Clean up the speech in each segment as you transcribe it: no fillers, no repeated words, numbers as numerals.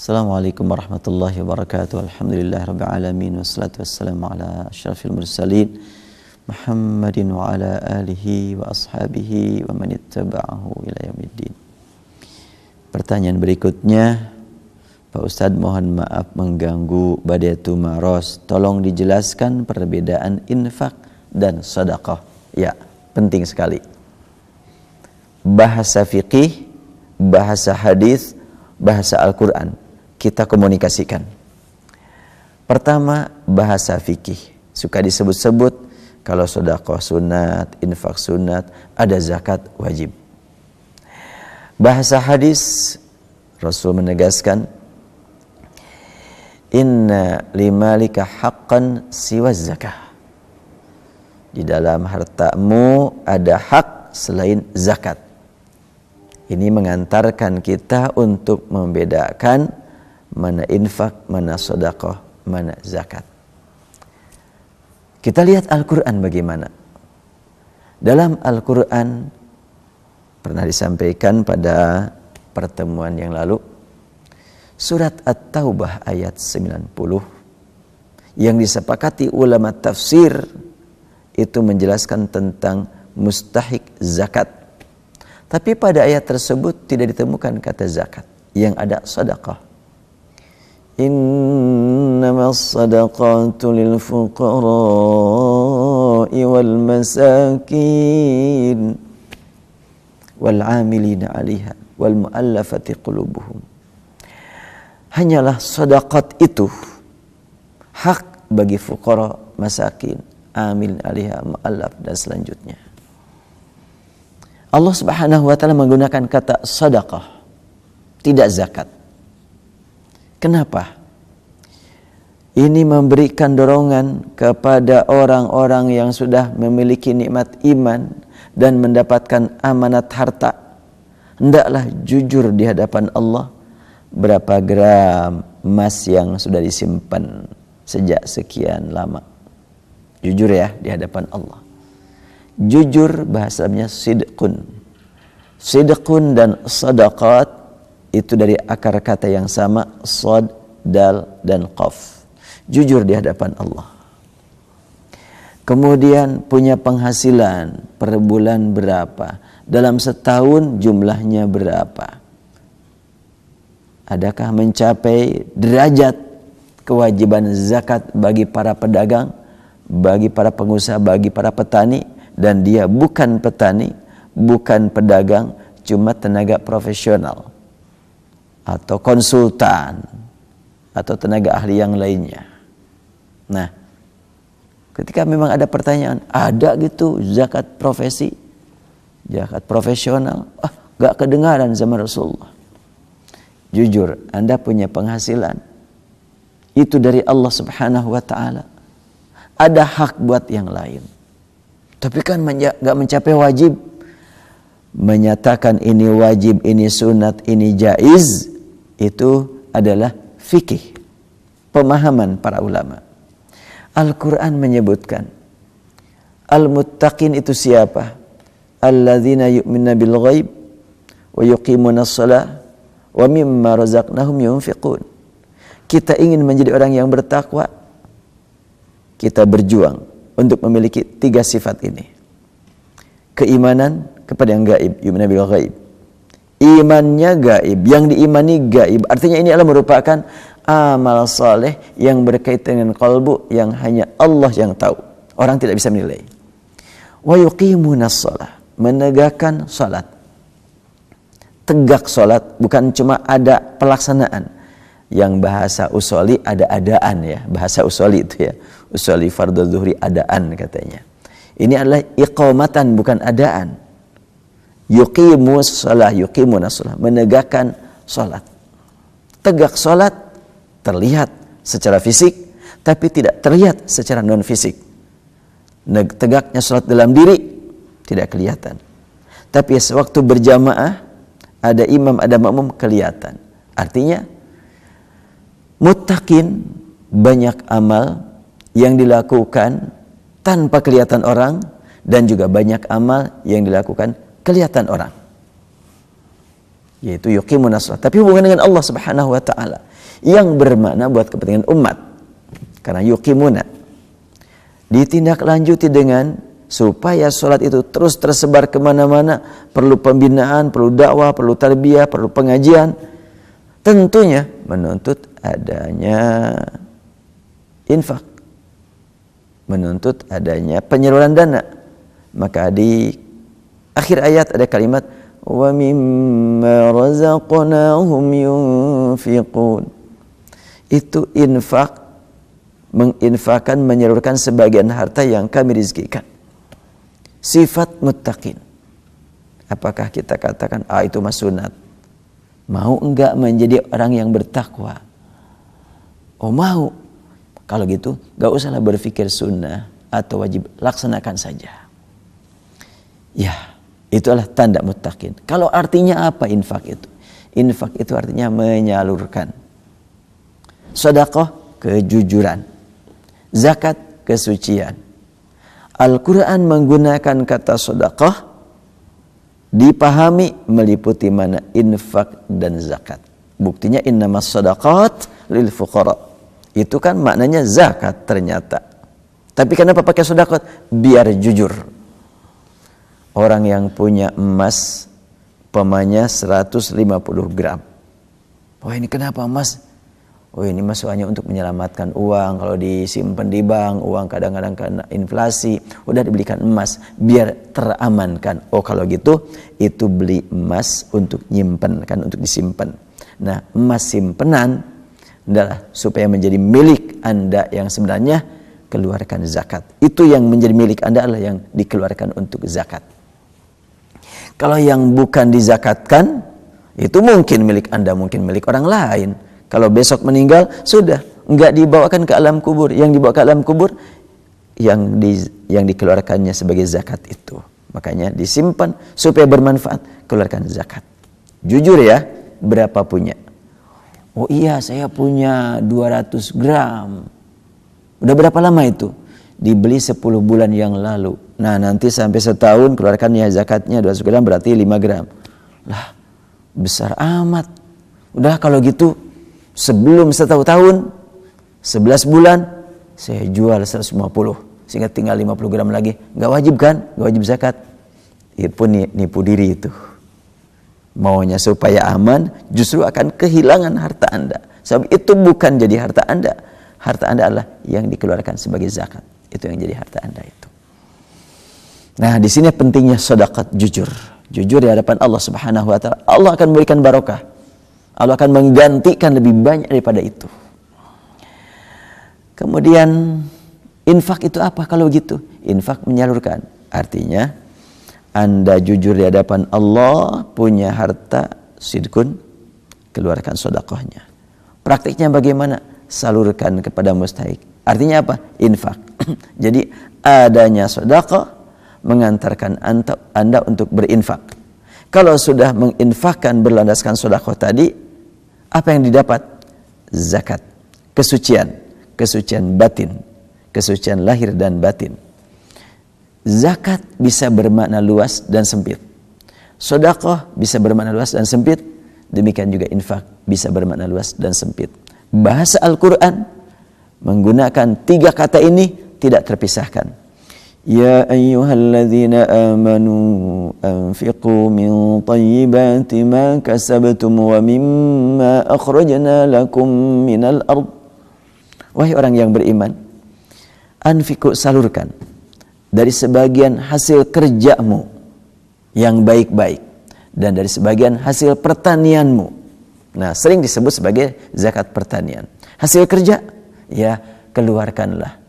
Assalamualaikum warahmatullahi wabarakatuh. Alhamdulillahirabbil alamin wassalatu wassalamu ala asyrafil mursalin Muhammadin wa ala alihi wa ashabihi wa man ittaba'ahu ila yaumiddin. Pertanyaan berikutnya, Pak Ustadz, mohon maaf mengganggu Badiatu Maros. Tolong dijelaskan perbedaan infak dan sedekah. Ya, penting sekali. Bahasa fikih, bahasa hadis, bahasa Al-Quran kita komunikasikan. Pertama, bahasa fikih. Suka disebut-sebut kalau sedekah sunat, infak sunat, ada zakat wajib. Bahasa hadis, Rasul menegaskan, inna limalika haqqan siwa zakah. Di dalam hartamu ada hak selain zakat. Ini mengantarkan kita untuk membedakan mana infak, mana sedekah, mana zakat. Kita lihat Al-Quran bagaimana. Dalam Al-Quran pernah disampaikan pada pertemuan yang lalu, surat At-Taubah ayat 90 yang disepakati ulama tafsir itu menjelaskan tentang mustahik zakat. Tapi pada ayat tersebut tidak ditemukan kata zakat, yang ada sedekah. Innamas sadaqatu lil fuqara'i wal masakin wal 'amilina 'alaiha wal mu'allafati qulubuhum. Hanyalah sedekah itu hak bagi fuqara, masakin, amil 'alaiha, mu'allaf dan selanjutnya. Allah Subhanahu wa taala menggunakan kata sedekah, tidak zakat. Kenapa? Ini memberikan dorongan kepada orang-orang yang sudah memiliki nikmat iman dan mendapatkan amanat harta. Hendaklah jujur di hadapan Allah berapa gram emas yang sudah disimpan sejak sekian lama. Jujur ya di hadapan Allah. Jujur bahasanya sidqun. Sidqun dan sadaqat itu dari akar kata yang sama, sad, dal, dan qaf. Jujur di hadapan Allah. Kemudian punya penghasilan per bulan berapa, dalam setahun jumlahnya berapa. Adakah mencapai derajat kewajiban zakat bagi para pedagang, bagi para pengusaha, bagi para petani, dan dia bukan petani, bukan pedagang, cuma tenaga profesional atau konsultan atau tenaga ahli yang lainnya. Nah, ketika memang ada pertanyaan, ada gitu zakat profesi, zakat profesional, gak kedengaran sama Rasulullah. Jujur, Anda punya penghasilan itu dari Allah Subhanahu wa taala. Ada hak buat yang lain. Tapi kan gak mencapai wajib. Menyatakan ini wajib, ini sunat, ini jaiz, itu adalah fikih, pemahaman para ulama. Al-Quran menyebutkan al-muttaqin itu siapa? Alladzina yu'minuna bil ghaib wa yuqimunas shalah wa mimma razaqnahum yunfiqun. Kita ingin menjadi orang yang bertakwa, kita berjuang untuk memiliki 3 sifat ini. Keimanan kepada yang gaib, yu'minu bil ghaib. Imannya gaib, yang diimani gaib. Artinya ini adalah merupakan amal saleh yang berkaitan dengan qalbu yang hanya Allah yang tahu. Orang tidak bisa menilai. Wa yuqimunas shalah, menegakkan salat. Tegak salat, bukan cuma ada pelaksanaan. Yang bahasa usoli ada adaan ya, bahasa usoli itu ya. Usoli fardhu zuhri adaan katanya. Ini adalah iqamatan, bukan adaan. Yuqimus shalah, yuqimunas shalah, menegakkan salat. Tegak salat terlihat secara fisik, tapi tidak terlihat secara non fisik. Tegaknya salat dalam diri tidak kelihatan, tapi sewaktu berjamaah ada imam, ada makmum, kelihatan. Artinya muttaqin banyak amal yang dilakukan tanpa kelihatan orang, dan juga banyak amal yang dilakukan kelihatan orang, yaitu yuqimunas shalah, tapi hubungan dengan Allah Subhanahu wa taala. yang bermakna buat kepentingan umat. Karena yuqimuna ditindaklanjuti dengan supaya sholat itu terus tersebar kemana-mana, perlu pembinaan, perlu dakwah, perlu tarbiyah, perlu pengajian. Tentunya menuntut adanya infak, menuntut adanya penyaluran dana. Maka di akhir ayat ada kalimat wa mimma razaqnahum yunfiqun. Itu infak, menginfakkan, menyalurkan sebagian harta yang kami rizkikan. Sifat muttaqin. Apakah kita katakan itu mas sunat? Mau enggak menjadi orang yang bertakwa? Oh mau. Kalau gitu enggak usahlah berpikir sunnah atau wajib, laksanakan saja. Ya, itulah tanda muttaqin. Kalau artinya apa infak itu? Infak itu artinya menyalurkan. Sedekah kejujuran. Zakat kesucian. Al-Quran menggunakan kata sedekah dipahami meliputi mana infak dan zakat. Buktinya innamas shadaqat lil fuqara. Itu kan maknanya zakat ternyata. Tapi kenapa pakai sedekah? Biar jujur. Orang yang punya emas pemanya 150 gram. Oh ini kenapa emas? Oh ini masuknya untuk menyelamatkan uang. Kalau disimpan di bank, uang kadang-kadang kena inflasi. Udah dibelikan emas biar teramankan. Oh kalau gitu, itu beli emas untuk nyimpen, kan untuk disimpan. Nah emas simpenan adalah supaya menjadi milik Anda yang sebenarnya, keluarkan zakat. Itu yang menjadi milik Anda adalah yang dikeluarkan untuk zakat. Kalau yang bukan dizakatkan, itu mungkin milik Anda, mungkin milik orang lain. Kalau besok meninggal, sudah enggak dibawakan ke alam kubur. Yang dibawa ke alam kubur yang dikeluarkannya sebagai zakat itu. Makanya disimpan supaya bermanfaat, keluarkan zakat. Jujur ya, berapa punya? Oh iya, saya punya 200 gram. Udah berapa lama itu? Dibeli 10 bulan yang lalu. Nah, nanti sampai setahun keluarkannya zakatnya 200 gram berarti 5 gram. Lah, besar amat. Udah kalau gitu sebelum 1 tahun 11 bulan saya jual 150 sehingga tinggal 50 gram lagi. Nggak wajib kan? Nggak wajib zakat. Itu pun nipu diri itu. Maunya supaya aman, justru akan kehilangan harta Anda. Sebab itu bukan jadi harta Anda. Harta Anda adalah yang dikeluarkan sebagai zakat. Itu yang jadi harta Anda itu. Nah, di sini pentingnya sedekah jujur. Jujur di hadapan Allah Subhanahu wa taala. Allah akan memberikan barokah. Allah akan menggantikan lebih banyak daripada itu. Kemudian infak itu apa kalau gitu? Infak menyalurkan. Artinya Anda jujur di hadapan Allah, punya harta sidqun, keluarkan sedekahnya. Praktiknya bagaimana? Salurkan kepada mustahik. Artinya apa? Infak. Jadi adanya sedekah mengantarkan Anda untuk berinfak. Kalau sudah menginfakkan berlandaskan sedekah tadi, apa yang didapat? Zakat, kesucian, kesucian batin, kesucian lahir dan batin. Zakat bisa bermakna luas dan sempit. Sedekah bisa bermakna luas dan sempit. Demikian juga infak bisa bermakna luas dan sempit. Bahasa Al-Quran menggunakan 3 kata ini tidak terpisahkan. Ya ayyuhalladzina amanu anfiqu min tayyibati ma kasabtum wa mimma akhrajna lakum minal ard. Wahai orang yang beriman, anfiqu, salurkan dari sebagian hasil kerjamu yang baik-baik dan dari sebagian hasil pertanianmu. Nah, sering disebut sebagai zakat pertanian. Hasil kerja, ya keluarkanlah.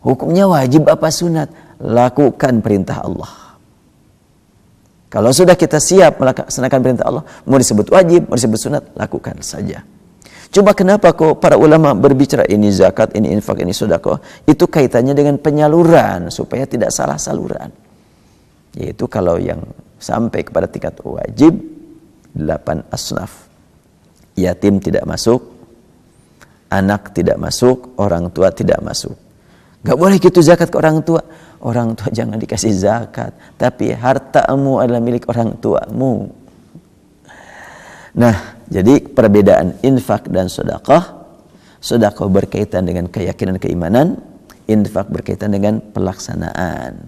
Hukumnya wajib apa sunat? Lakukan perintah Allah. Kalau sudah kita siap melaksanakan perintah Allah, mau disebut wajib, mau disebut sunat, lakukan saja. Coba kenapa kok para ulama berbicara ini zakat, ini infak, ini sedekah? Itu kaitannya dengan penyaluran supaya tidak salah saluran. Yaitu kalau yang sampai kepada tingkat wajib 8 asnaf. Yatim tidak masuk, anak tidak masuk, orang tua tidak masuk. Gak boleh gitu zakat ke orang tua. Orang tua jangan dikasih zakat, tapi hartamu adalah milik orang tuamu. Nah, jadi perbedaan infak dan sedekah. Sedekah berkaitan dengan keyakinan keimanan, infak berkaitan dengan pelaksanaan.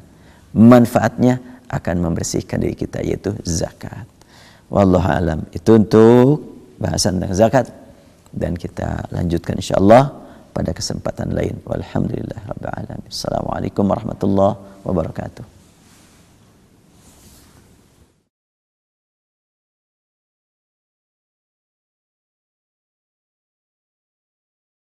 Manfaatnya akan membersihkan diri kita, yaitu zakat. Wallahu alam. Itu untuk bahasan tentang zakat, dan kita lanjutkan insyaallah pada kesempatan lain. Walhamdulillahirabbil alamin. Assalamualaikum warahmatullahi wabarakatuh.